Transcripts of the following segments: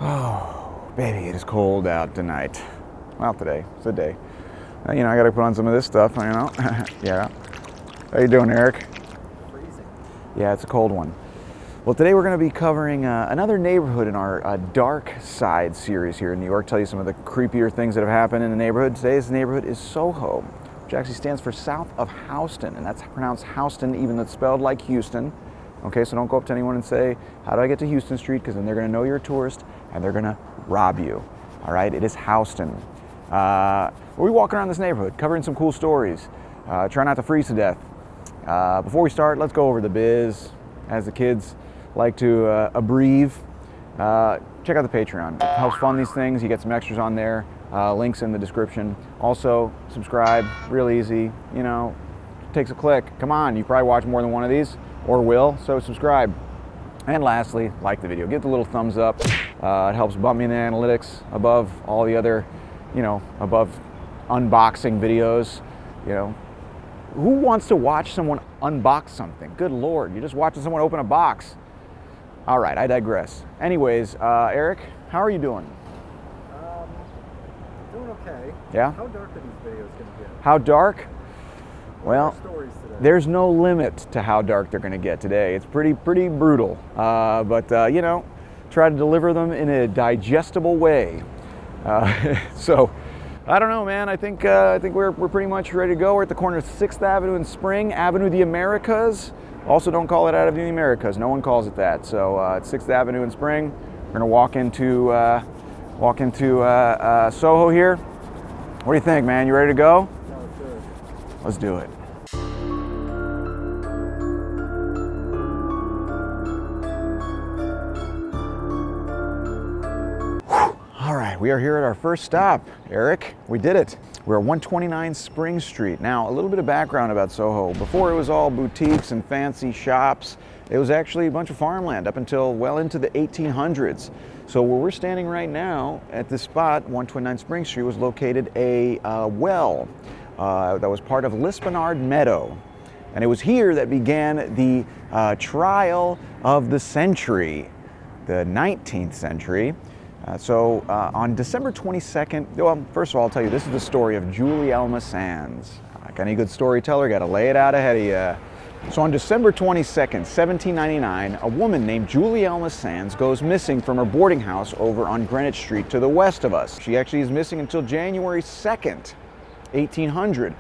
Oh, baby, it is cold out tonight. Well, today, it's a day. I gotta put on some of this stuff, Yeah. How you doing, Eric? Freezing. Yeah, it's a cold one. Well, today we're gonna be covering another neighborhood in our Dark Side series here in New York. Tell you some of the creepier things that have happened in the neighborhood. Today's neighborhood is SoHo, which actually stands for South of Houston, and that's pronounced Houston, even though it's spelled like Houston. Okay, so don't go up to anyone and say, how do I get to Houston Street? Because then they're gonna know you're a tourist and they're gonna rob you. All right, it is Houston. We walk around this neighborhood, covering some cool stories. Try not to freeze to death. Before we start, let's go over the biz. As the kids like to abbreviate. Check out the Patreon. It helps fund these things. You get some extras on there. Links in the description. Also, subscribe. Real easy. Takes a click. Come on, you probably watch more than one of these, or will. So subscribe. And lastly, like the video. Give the little thumbs up. It helps bump me in the analytics above all the other, above unboxing videos. Who wants to watch someone unbox something? Good Lord, you're just watching someone open a box. All right, I digress. Anyways, Eric, how are you doing? Doing okay. Yeah? How dark are these videos going to get? How dark? Well, Stories today? there's no limit to how dark they're going to get today. It's pretty brutal. But try to deliver them in a digestible way. So, I don't know, man. I think we're pretty much ready to go. We're at the corner of 6th Avenue and Spring, Avenue of the Americas. Also, don't call it Avenue of the Americas. No one calls it that. So it's 6th Avenue and Spring. We're gonna walk into SoHo here. What do you think, man? You ready to go? Sounds good. Let's do it. All right, we are here at our first stop. Eric, we did it. We're at 129 Spring Street. Now, a little bit of background about SoHo. Before it was all boutiques and fancy shops, it was actually a bunch of farmland up until well into the 1800s. So where we're standing right now at this spot, 129 Spring Street, was located a well that was part of Lispenard Meadow. And it was here that began the trial of the century, the 19th century. So on December 22nd, well, first of all, I'll tell you, this is the story of Julie Elma Sands. Like any good storyteller, got to lay it out ahead of you. So on December 22nd, 1799, a woman named Julie Elma Sands goes missing from her boarding house over on Greenwich Street to the west of us. She actually is missing until January 2nd, 1800.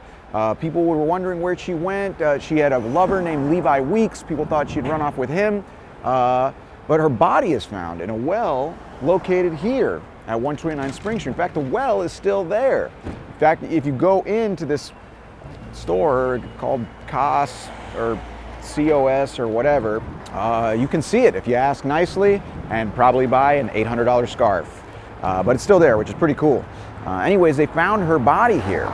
People were wondering where she went. She had a lover named Levi Weeks. People thought she'd run off with him. But her body is found in a well located here at 129 Spring Street. In fact, the well is still there. In fact, if you go into this store called COS or COS or whatever, you can see it if you ask nicely and probably buy an $800 scarf. But it's still there, which is pretty cool. Anyways, they found her body here.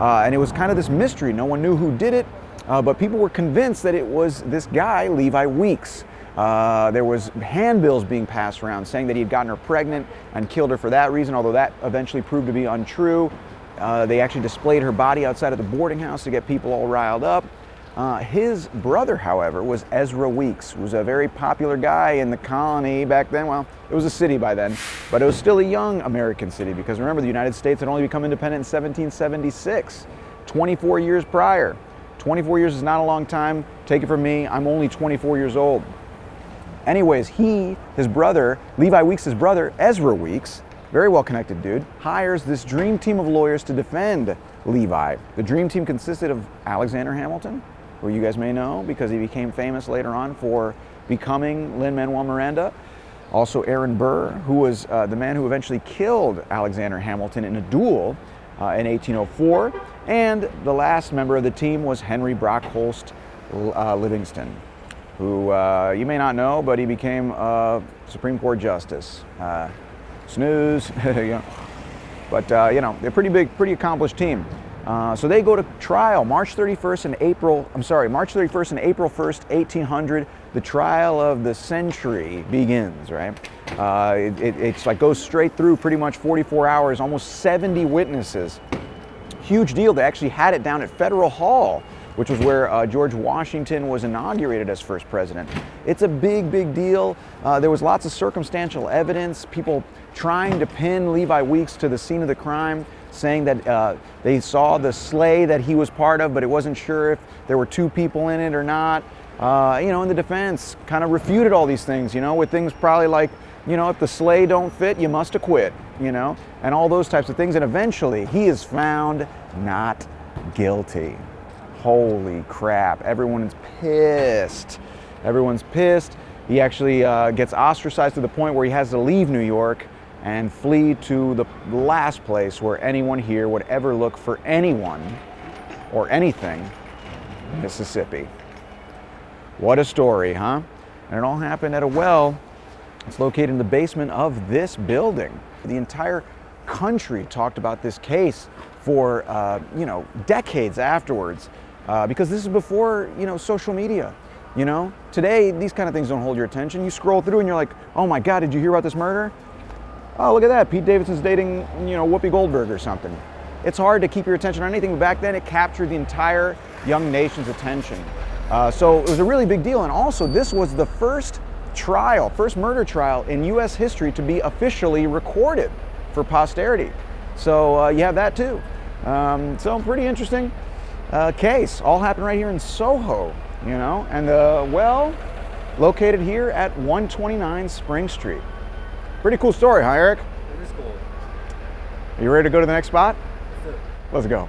And it was kind of this mystery. No one knew who did it, but people were convinced that it was this guy, Levi Weeks. There was handbills being passed around saying that he had gotten her pregnant and killed her for that reason, although that eventually proved to be untrue. They actually displayed her body outside of the boarding house to get people all riled up. His brother, however, was Ezra Weeks, who was a very popular guy in the colony back then. Well, it was a city by then, but it was still a young American city because remember, the United States had only become independent in 1776, 24 years prior. 24 years is not a long time. Take it from me, I'm only 24 years old. Anyways, his brother, Levi Weeks' brother, Ezra Weeks, very well-connected dude, hires this dream team of lawyers to defend Levi. The dream team consisted of Alexander Hamilton, who you guys may know because he became famous later on for becoming Lin-Manuel Miranda. Also Aaron Burr, who was the man who eventually killed Alexander Hamilton in a duel in 1804. And the last member of the team was Henry Brockholst Livingston, who you may not know, but he became a Supreme Court Justice. Snooze, But they're a pretty big, pretty accomplished team. So they go to trial March 31st and April 1st, 1800. The trial of the century begins, right? It's like goes straight through pretty much 44 hours, almost 70 witnesses. Huge deal. They actually had it down at Federal Hall which was where George Washington was inaugurated as first president. It's a big, big deal. There was lots of circumstantial evidence, people trying to pin Levi Weeks to the scene of the crime, saying that they saw the sleigh that he was part of, but it wasn't sure if there were two people in it or not. And the defense kind of refuted all these things, with things probably like, if the sleigh don't fit, you must acquit, and all those types of things. And eventually he is found not guilty. Holy crap, everyone's pissed. Everyone's pissed. He actually gets ostracized to the point where he has to leave New York and flee to the last place where anyone here would ever look for anyone or anything, Mississippi. What a story, huh? And it all happened at a well. It's located in the basement of this building. The entire country talked about this case for, decades afterwards, because this is before, social media. Today, these kind of things don't hold your attention. You scroll through and you're like, oh my God, did you hear about this murder? Oh, look at that, Pete Davidson's dating, Whoopi Goldberg or something. It's hard to keep your attention on anything, but back then it captured the entire young nation's attention. So it was a really big deal, and also this was the first murder trial in U.S. history to be officially recorded for posterity. So you have that too. So pretty interesting case. All happened right here in SoHo, and well, located here at 129 Spring Street. Pretty cool story, huh, Eric? It is cool. Are you ready to go to the next spot? That's it. Let's go.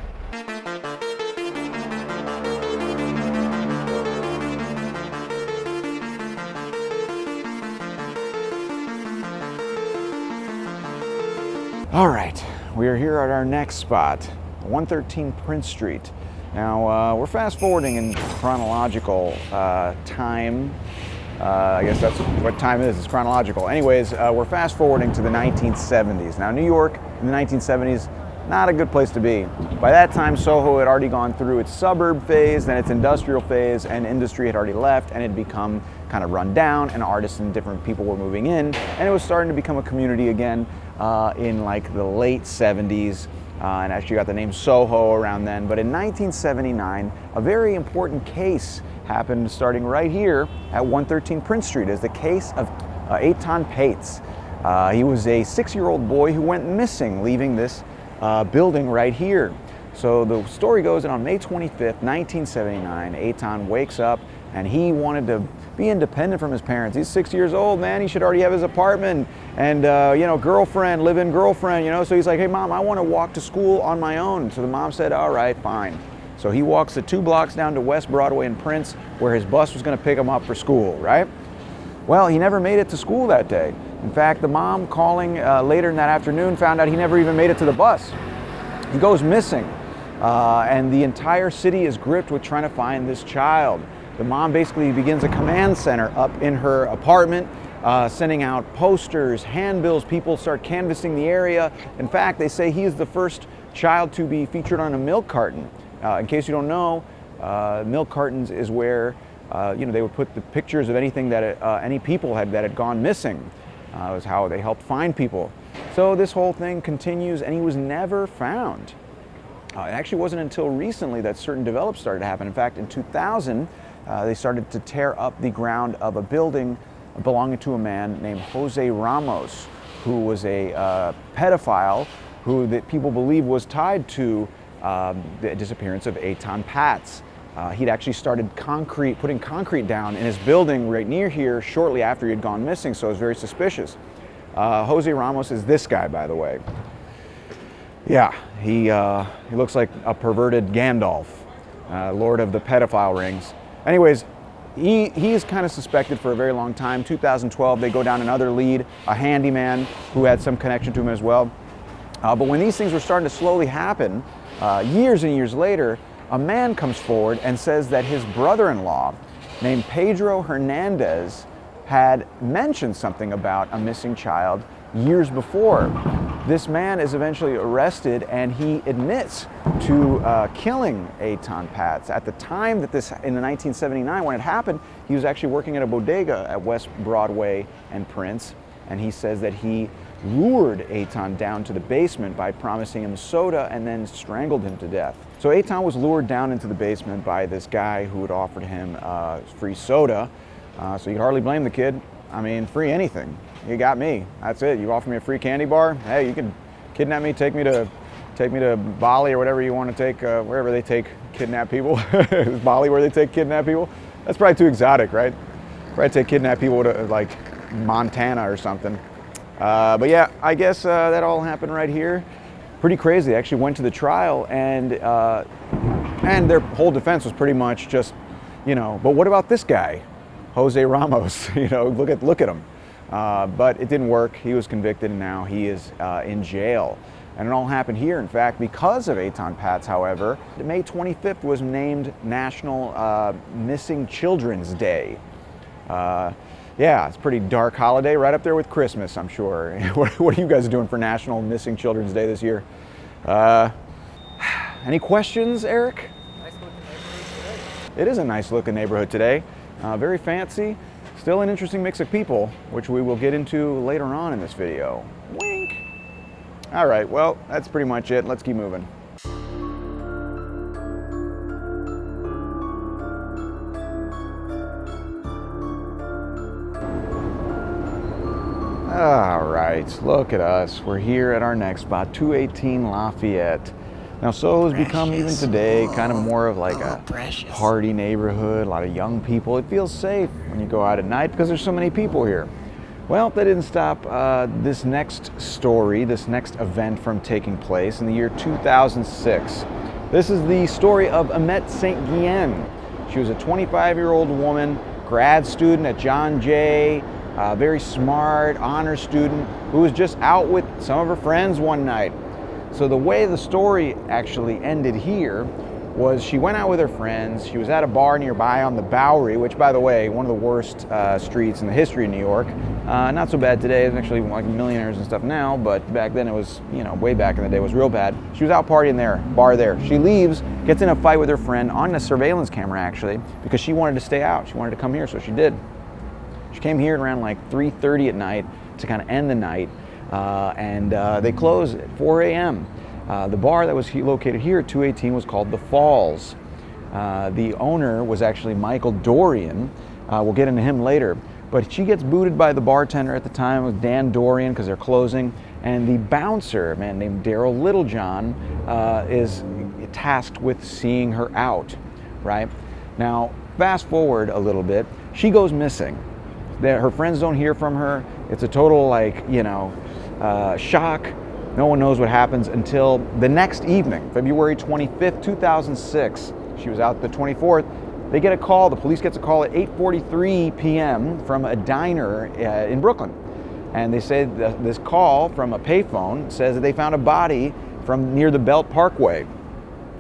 All right, we are here at our next spot, 113 Prince Street. Now, we're fast forwarding in chronological time. I guess that's what time it is, it's chronological. Anyways, we're fast forwarding to the 1970s. Now, New York in the 1970s, not a good place to be. By that time, SoHo had already gone through its suburb phase, then its industrial phase, and industry had already left, and it had become kind of run down, and artists and different people were moving in, and it was starting to become a community again in like the late 70s. And actually got the name SoHo around then. But in 1979, a very important case happened starting right here at 113 Prince Street. Is the case of Etan Patz. He was a 6-year-old boy who went missing, leaving this building right here. So the story goes that on May 25th, 1979, Etan wakes up and he wanted to be independent from his parents. He's 6 years old, man. He should already have his apartment and, girlfriend, live-in girlfriend, So he's like, hey, Mom, I want to walk to school on my own. So the mom said, all right, fine. So he walks the 2 blocks down to West Broadway and Prince, where his bus was going to pick him up for school, right? Well, he never made it to school that day. In fact, the mom calling later in that afternoon found out he never even made it to the bus. He goes missing, and the entire city is gripped with trying to find this child. The mom basically begins a command center up in her apartment, sending out posters, handbills. People start canvassing the area. In fact, they say he is the first child to be featured on a milk carton. In case you don't know, milk cartons is where they would put the pictures of anything that any people that had gone missing. It was how they helped find people. So this whole thing continues, and he was never found. It actually wasn't until recently that certain developments started to happen. In fact, in 2000, they started to tear up the ground of a building belonging to a man named Jose Ramos, who was a pedophile who that people believe was tied to the disappearance of Etan Patz. He'd actually started putting concrete down in his building right near here shortly after he had gone missing, so it was very suspicious. Jose Ramos is this guy, by the way. Yeah, he looks like a perverted Gandalf, Lord of the pedophile rings. Anyways, he is kind of suspected for a very long time. 2012, they go down another lead, a handyman who had some connection to him as well. But when these things were starting to slowly happen, years and years later, a man comes forward and says that his brother-in-law, named Pedro Hernandez, had mentioned something about a missing child years before. This man is eventually arrested, and he admits to killing Etan Patz. At the time that in the 1979, when it happened, he was actually working at a bodega at West Broadway and Prince. and he says that he lured Etan down to the basement by promising him soda and then strangled him to death. So Etan was lured down into the basement by this guy who had offered him free soda. So you can hardly blame the kid. I mean, free anything. You got me. That's it. You offer me a free candy bar. Hey, you can kidnap me, take me to Bali or whatever you want to take, wherever they take kidnap people. Is Bali where they take kidnap people? That's probably too exotic, right? Probably take kidnap people to like Montana or something. But yeah, I guess that all happened right here. Pretty crazy. They actually went to the trial, and their whole defense was pretty much just, you know, but what about this guy, Jose Ramos? You know, look at him. But it didn't work. He was convicted, and now he is in jail. And it all happened here. In fact, because of Etan Patz, however, May 25th was named National Missing Children's Day. Yeah, it's a pretty dark holiday, right up there with Christmas, I'm sure. What are you guys doing for National Missing Children's Day this year? Any questions, Eric? Nice looking neighborhood today. It is a nice looking neighborhood today. Very fancy. Still an interesting mix of people, which we will get into later on in this video. Wink. All right, well, that's pretty much it. Let's keep moving. All right, look at us. We're here at our next spot, 218 Lafayette. Now, Soho has become, even today, kind of more of like a party neighborhood, a lot of young people. It feels safe when you go out at night because there's so many people here. Well, that didn't stop this next story, this next event from taking place in the year 2006. This is the story of Imette St. Guillen. She was a 25-year-old woman, grad student at John Jay, very smart, honor student, who was just out with some of her friends one night. So the way the story actually ended here was she went out with her friends. She was at a bar nearby on the Bowery, which, by the way, one of the worst streets in the history of New York. Not so bad today. There's actually like millionaires and stuff now, but back then it was, you know, way back in the day, it was real bad. She was out partying there, bar there. She leaves, gets in a fight with her friend on the surveillance camera, actually, because she wanted to stay out. She wanted to come here, so she did. She came here around like 3:30 at night to kind of end the night, and they closed at 4 a.m. The bar that was located here at 218 was called The Falls. The owner was actually Michael Dorian. We'll get into him later. But she gets booted by the bartender at the time. It was Dan Dorian, because they're closing. And the bouncer, a man named Daryl Littlejohn, is tasked with seeing her out, right? Now, fast forward a little bit. She goes missing. Her friends don't hear from her. It's a total, like, you know, shock. No one knows what happens until the next evening, February 25th, 2006. She was out the 24th. They get a call, the police gets a call at 8:43 p.m. from a diner in Brooklyn. And they say this call from a payphone says that they found a body from near the Belt Parkway.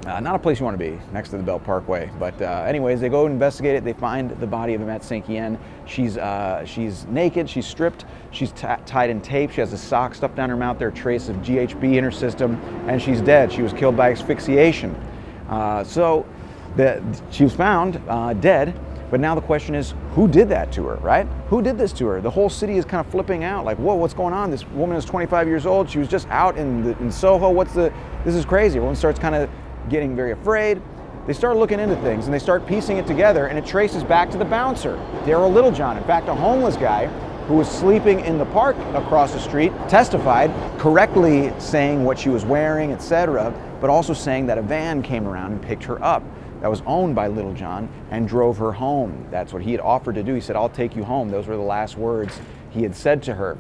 Not a place you want to be, next to the Belt Parkway. But anyways, they go investigate it. They find the body of Imette St. Guillen. She's naked, she's stripped, she's tied in tape, she has a sock stuffed down her mouth. There are traces of GHB in her system, and she's dead. She was killed by asphyxiation. She was found dead, but now the question is, who did that to her, right? Who did this to her? The whole city is kind of flipping out, like, whoa, what's going on? This woman is 25 years old. She was just out in Soho. This is crazy. Everyone starts kind of getting very afraid. They start looking into things, and they start piecing it together, and it traces back to the bouncer, Daryl Littlejohn. In fact, a homeless guy who was sleeping in the park across the street testified, correctly saying what she was wearing, etc., but also saying that a van came around and picked her up that was owned by Littlejohn and drove her home. That's what he had offered to do. He said, "I'll take you home." Those were the last words he had said to her.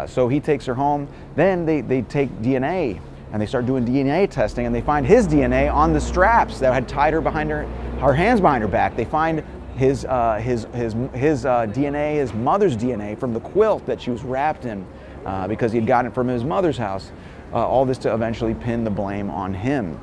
So he takes her home. Then they take DNA, and they start doing DNA testing, and they find his DNA on the straps that had tied her behind her hands behind her back. They find his DNA, his mother's DNA, from the quilt that she was wrapped in, because he had gotten it from his mother's house. All this to eventually pin the blame on him.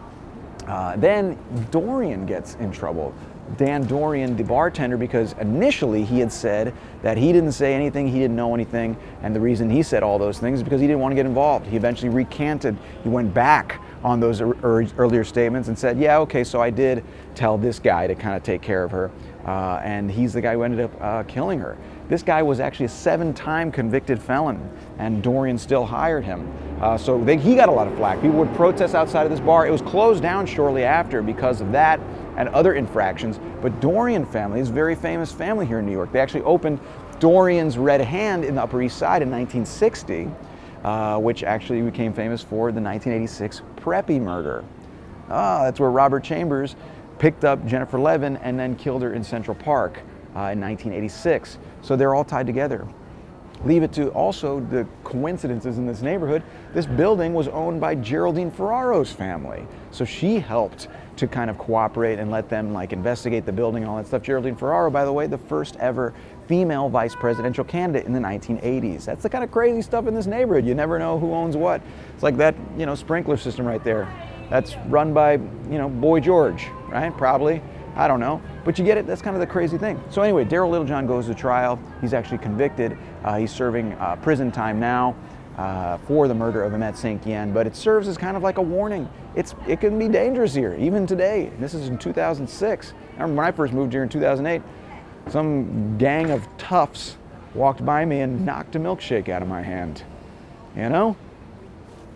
Then Dorian gets in trouble. Dan Dorian, the bartender, because initially he had said that he didn't say anything, he didn't know anything, and the reason he said all those things is because he didn't want to get involved. He eventually recanted. He went back on those earlier statements and said, yeah, okay, so I did tell this guy to kind of take care of her, and he's the guy who ended up killing her. This guy was actually a 7-time convicted felon, and Dorian still hired him. He got a lot of flack. People would protest outside of this bar. It was closed down shortly after because of that and other infractions. But Dorian family is a very famous family here in New York. They actually opened Dorian's Red Hand in the Upper East Side in 1960, which actually became famous for the 1986 Preppy murder. That's where Robert Chambers picked up Jennifer Levin and then killed her in Central Park in 1986. So they're all tied together. Leave it to also the coincidences in this neighborhood. This building was owned by Geraldine Ferraro's family. So she helped to kind of cooperate and let them like investigate the building and all that stuff. Geraldine Ferraro, by the way, the first ever female vice presidential candidate in the 1980s. That's the kind of crazy stuff in this neighborhood. You never know who owns what. It's like that, sprinkler system right there. That's run by, Boy George, right? Probably. I don't know. But you get it? That's kind of the crazy thing. So anyway, Daryl Littlejohn goes to trial. He's actually convicted. He's serving prison time now for the murder of Imette St. Guillen, but it serves as kind of like a warning. It can be dangerous here, even today. This is in 2006. I remember when I first moved here in 2008, some gang of toughs walked by me and knocked a milkshake out of my hand.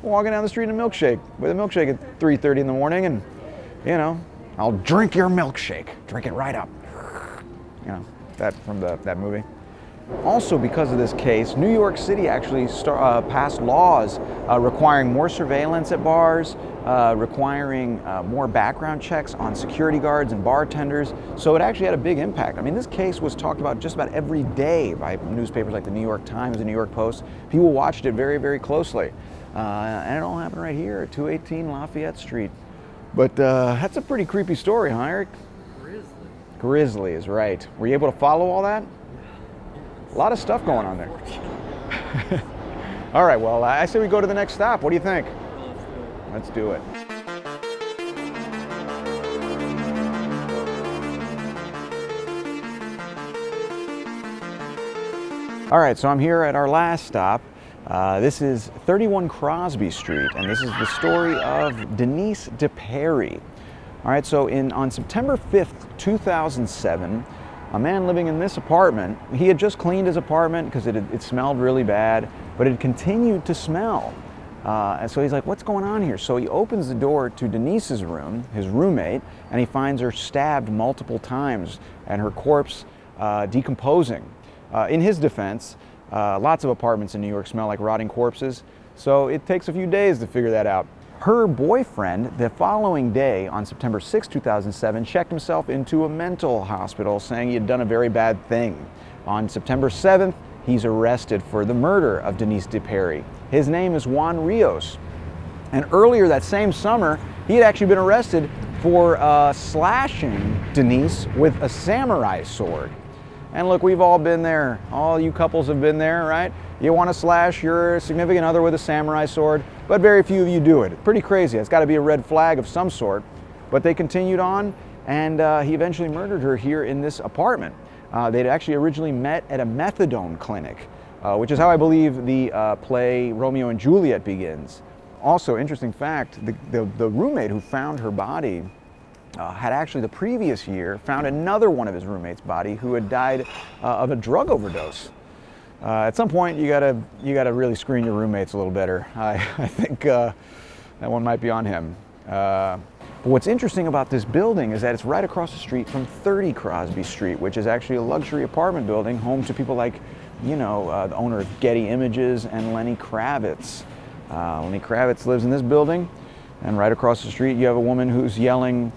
Walking down the street in a milkshake, with a milkshake at 3:30 in the morning, and, I'll drink your milkshake. Drink it right up. That from that movie. Also, because of this case, New York City actually passed laws requiring more surveillance at bars, requiring more background checks on security guards and bartenders. So it actually had a big impact. I mean, this case was talked about just about every day by newspapers like the New York Times, the New York Post. People watched it very, very closely. And it all happened right here at 218 Lafayette Street. But that's a pretty creepy story, huh, Eric? Grizzly is right. Were you able to follow all that? A lot of stuff going on there. All right, well, I say we go to the next stop. What do you think? Let's do it. All right, so I'm here at our last stop. This is 31 Crosby Street, and this is the story of Denise Deperrie. All right, so on September 5th, 2007, a man living in this apartment, he had just cleaned his apartment because it smelled really bad, but it continued to smell. And so he's like, what's going on here? So he opens the door to Denise's room, his roommate, and he finds her stabbed multiple times and her corpse decomposing. In his defense, lots of apartments in New York smell like rotting corpses, so it takes a few days to figure that out. Her boyfriend, the following day, on September 6, 2007, checked himself into a mental hospital saying he had done a very bad thing. On September 7th, he's arrested for the murder of Denise Deperrie. His name is Juan Rios. And earlier that same summer, he had actually been arrested for slashing Denise with a samurai sword. And look, we've all been there. All you couples have been there, right? You want to slash your significant other with a samurai sword, but very few of you do it. Pretty crazy. It's got to be a red flag of some sort. But they continued on, and he eventually murdered her here in this apartment. They'd actually originally met at a methadone clinic, which is how I believe the play Romeo and Juliet begins. Also, interesting fact, the roommate who found her body had actually the previous year found another one of his roommate's body who had died of a drug overdose. At some point, you gotta really screen your roommates a little better. I think that one might be on him. But what's interesting about this building is that it's right across the street from 30 Crosby Street, which is actually a luxury apartment building, home to people like, the owner of Getty Images and Lenny Kravitz. Lenny Kravitz lives in this building, and right across the street, you have a woman who's yelling,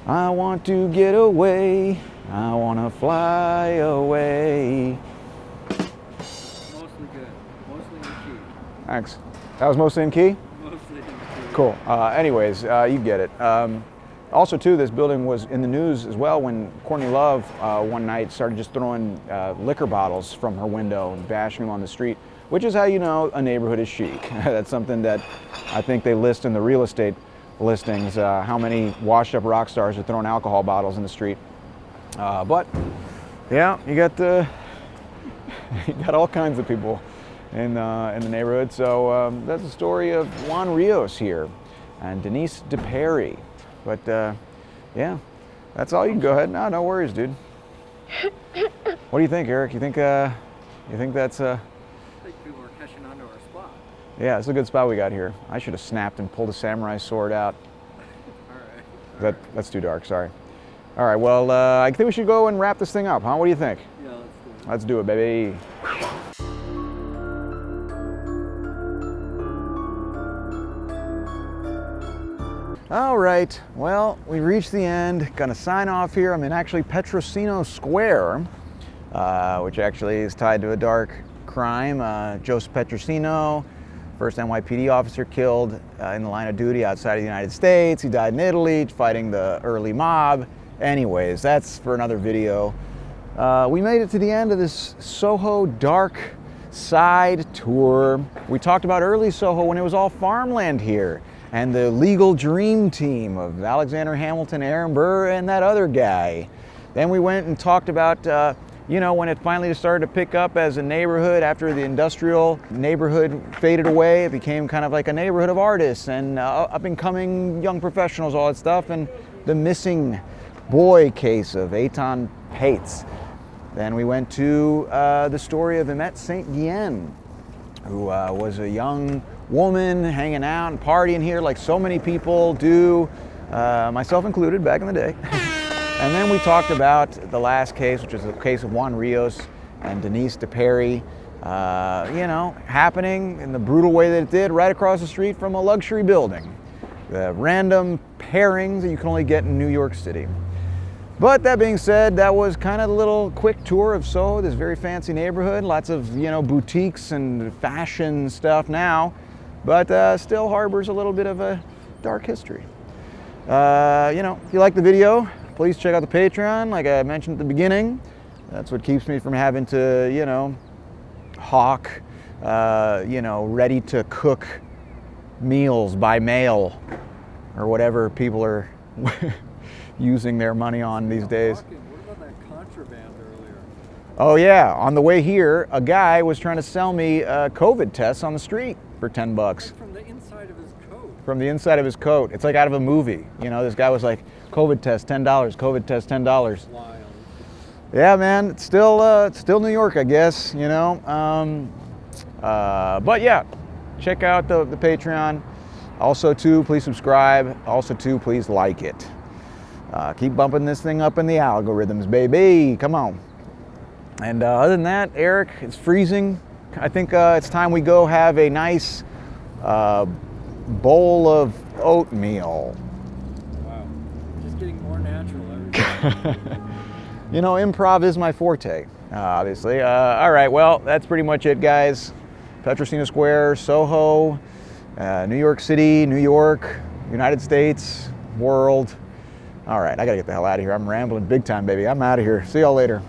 "I want to get away, I want to fly away." Mostly good. Mostly in key. Thanks. That was mostly in key? Mostly in key. Cool. Anyways, you get it. Also, too, this building was in the news as well when Courtney Love one night started just throwing liquor bottles from her window and bashing them on the street, which is how you know a neighborhood is chic. That's something that I think they list in the real estate listings, how many washed up rock stars are throwing alcohol bottles in the street. But yeah, you got all kinds of people in the neighborhood. So that's the story of Juan Rios here and Denise Deperrie. But yeah, that's all. You can go ahead. No worries, dude. What do you think, Eric? You think that's I think people are catching on to our spot. yeah, it's a good spot we got here. I should have snapped and pulled a samurai sword out. All right. That's too dark, sorry. All right, well, I think we should go and wrap this thing up, huh? What do you think? Yeah, let's do it. Let's do it, baby. All right, well, we reached the end. Gonna sign off here. I'm in actually Petrosino Square, which actually is tied to a dark crime. Joseph Petrosino, first NYPD officer killed in the line of duty outside of the United States. He died in Italy fighting the early mob. Anyways, that's for another video. We made it to the end of this Soho dark side tour. We talked about early Soho when it was all farmland here, and the legal dream team of Alexander Hamilton, Aaron Burr, and that other guy. Then we went and talked about, you know, when it finally started to pick up as a neighborhood after the industrial neighborhood faded away. It became kind of like a neighborhood of artists and up-and-coming young professionals, all that stuff, and the missing boy case of Etan Patz. Then we went to the story of Imette St, who was a young woman hanging out and partying here like so many people do, myself included back in the day. And then we talked about the last case, which is the case of Juan Rios and Denise Deperrie, you know, happening in the brutal way that it did right across the street from a luxury building. The random pairings that you can only get in New York City. But that being said, that was kind of a little quick tour of Soho, this very fancy neighborhood. Lots of, you know, boutiques and fashion stuff now, but still harbors a little bit of a dark history. You know, if you like the video, please check out the Patreon. Like I mentioned at the beginning, that's what keeps me from having to, you know, hawk, you know, ready to cook meals by mail or whatever people are using their money on these days. What about that contraband earlier? Oh yeah, on the way here, a guy was trying to sell me COVID tests on the street for 10 bucks. From the inside of his coat. From the inside of his coat. It's like out of a movie. You know, this guy was like, COVID test, $10, COVID test, $10. Wild. Yeah, man, it's still New York, I guess, you know. But yeah, check out the Patreon. Also too, please subscribe. Also too, please like it. Keep bumping this thing up in the algorithms, baby. Come on. And other than that, Eric, it's freezing. I think it's time we go have a nice bowl of oatmeal. Wow. Just getting more natural every day. You know, improv is my forte, obviously. All right, well, that's pretty much it, guys. Petrosino Square, Soho, New York City, New York, United States, world. All right, I gotta get the hell out of here. I'm rambling big time, baby. I'm out of here. See y'all later.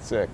Sick.